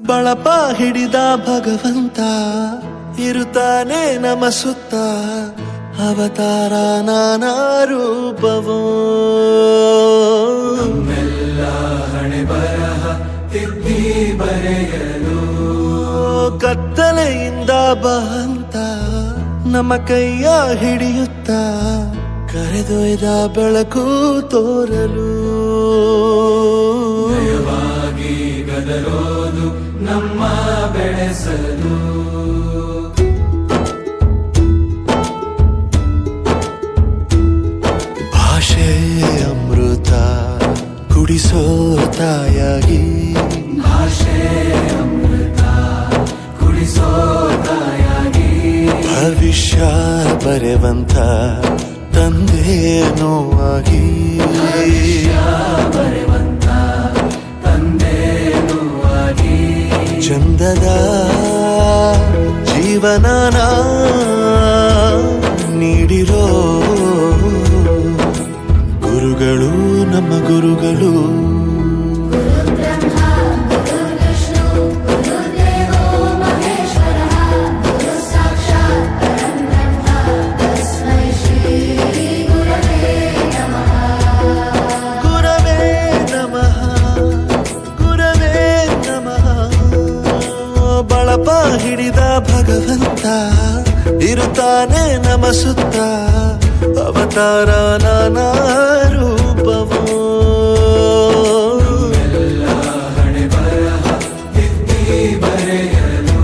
ಬಳಪ ಹಿಡಿದ ಭಗವಂತ ಇರುತ್ತಾನೆ ನಮ ಸುತ್ತ ಅವತಾರ ನಾನಾ ರೂಪವೋ ನಮ್ಮೆಲ್ಲ ಹಣೆ ಬರಹ ತಿದ್ದಿ ಬರೆಯಲು ಕತ್ತಲೆಯಿಂದ ಬಂತ ನಮ್ಮ ಕೈಯ ಹಿಡಿಯುತ್ತ ಕರೆದೊಯ್ದ ಬೆಳಕು ತೋರಲು ನಯವಾಗಿ ಗದರೋದು ನಮ್ಮ ಬೆಳೆಸಲು ಭಾಷೆ ಅಮೃತ ಕುಡಿಸೋ ತಾಯಾಗಿ ಭಾಷೆ ಅಮೃತ ಕುಡಿಸೋ ತಾಯಾಗಿ ಭವಿಷ್ಯ ಬರೆವಂತ ತಂದೇನೋ ಆಗಿ ಬರೆವಂತ ತಂದೇನೂ ಆಗಿ ಚಂದದ ಜೀವನನ ನೀಡಿರೋ ಗುರುಗಳು ನಮ್ಮ ಗುರುಗಳು ಬಳಪ ಹಿಡಿದ ಭಗವಂತ ಇರುತ್ತಾನೆ ನಮ ಸುತ್ತ ಅವತಾರ ನಾನಾ ರೂಪವೋ ಎಲ್ಲ ಹಣೆ ಬರಹ ತಿದ್ದಿ ಬರೆಯಲು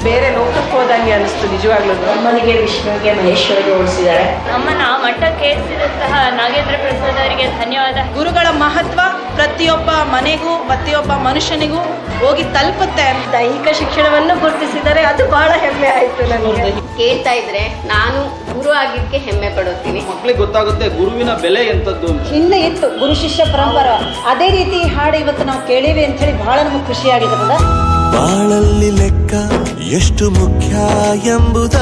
ಬೇರೆ ಲೋಕಕ್ಕೆ ಹೋದಂಗೆ ಅನಿಸ್ತು ನಿಜವಾಗ್ಲೂ. ಅಮ್ಮನಿಗೆ ವಿಷ್ಣುವಿಗೆ ಮಹೇಶ್ವರಿಗೆ ಓಡಿಸಿದ್ದಾರೆ. ನಮ್ಮನ್ನ ಮಠಕ್ಕೇರಿಸಿದಂತಹ ನಾಗೇಂದ್ರ ಪ್ರಸಾದ್ ಅವರಿಗೆ ಧನ್ಯವಾದ. ಗುರುಗಳ ಮಹತ್ವ ಪ್ರತಿಯೊಬ್ಬ ಮನೆಗೂ ಪ್ರತಿಯೊಬ್ಬ ಮನುಷ್ಯನಿಗೂ ಹೋಗಿ ತಲುಪುತ್ತೆ. ದೈಹಿಕ ಶಿಕ್ಷಣವನ್ನು ಗುರುತಿಸಿದರೆ ಅದು ಬಹಳ ಹೆಮ್ಮೆ ಆಯ್ತು ನನಗೆ. ಕೇಳ್ತಾ ಇದ್ರೆ ನಾನು ಗುರು ಆಗಿದ್ದಕ್ಕೆ ಹೆಮ್ಮೆ ಪಡುತ್ತೀನಿ. ಮಕ್ಕಳಿಗೆ ಗೊತ್ತಾಗುತ್ತೆ ಗುರುವಿನ ಬೆಲೆ ಎಂತದ್ದು. ಹಿಂದೆ ಇತ್ತು ಗುರು ಶಿಷ್ಯ ಪರಂಪರೆ, ಅದೇ ರೀತಿ ಹಾಡು ಇವತ್ತು ನಾವು ಕೇಳೀವಿ ಅಂತ ಹೇಳಿ ಬಹಳ ನಮಗೆ ಖುಷಿಯಾಗಿರೋದ. ಬಾಳಲ್ಲಿ ಲೆಕ್ಕ ಎಷ್ಟು ಮುಖ್ಯ ಎಂಬುದ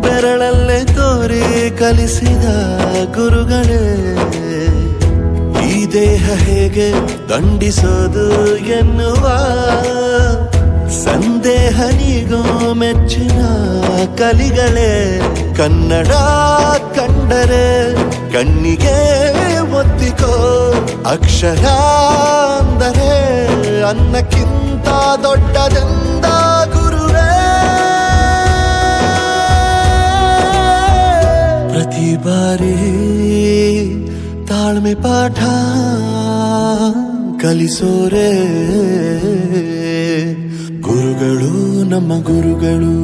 ಬೆರಳಲ್ಲೇ ತೋರಿ ಕಲಿಸಿದ ಗುರುಗಳೇ. ಈ ದೇಹ ಹೇಗೆ ದಂಡಿಸೋದು ಎನ್ನುವ ಸಂದೇಹ ನೀಗೋ ಮೆಚ್ಚಿನ ಕಲಿಗಳೇ. ಕನ್ನಡ ಕಂಡರೆ ಕಣ್ಣಿಗೆ ಒತ್ತಿಕೋ, ಅಕ್ಷರ ಅಂದರೆ ಅನ್ನಕ್ಕಿಂತ ದೊಡ್ಡದೆಂದ ಗುರುವೇ. ಪ್ರತಿ ಬಾರಿ ತಾಳ್ಮೆ ಪಾಠ ಕಲಿಸೋರೆ ಗುರುಗಳು ನಮ್ಮ ಗುರುಗಳು.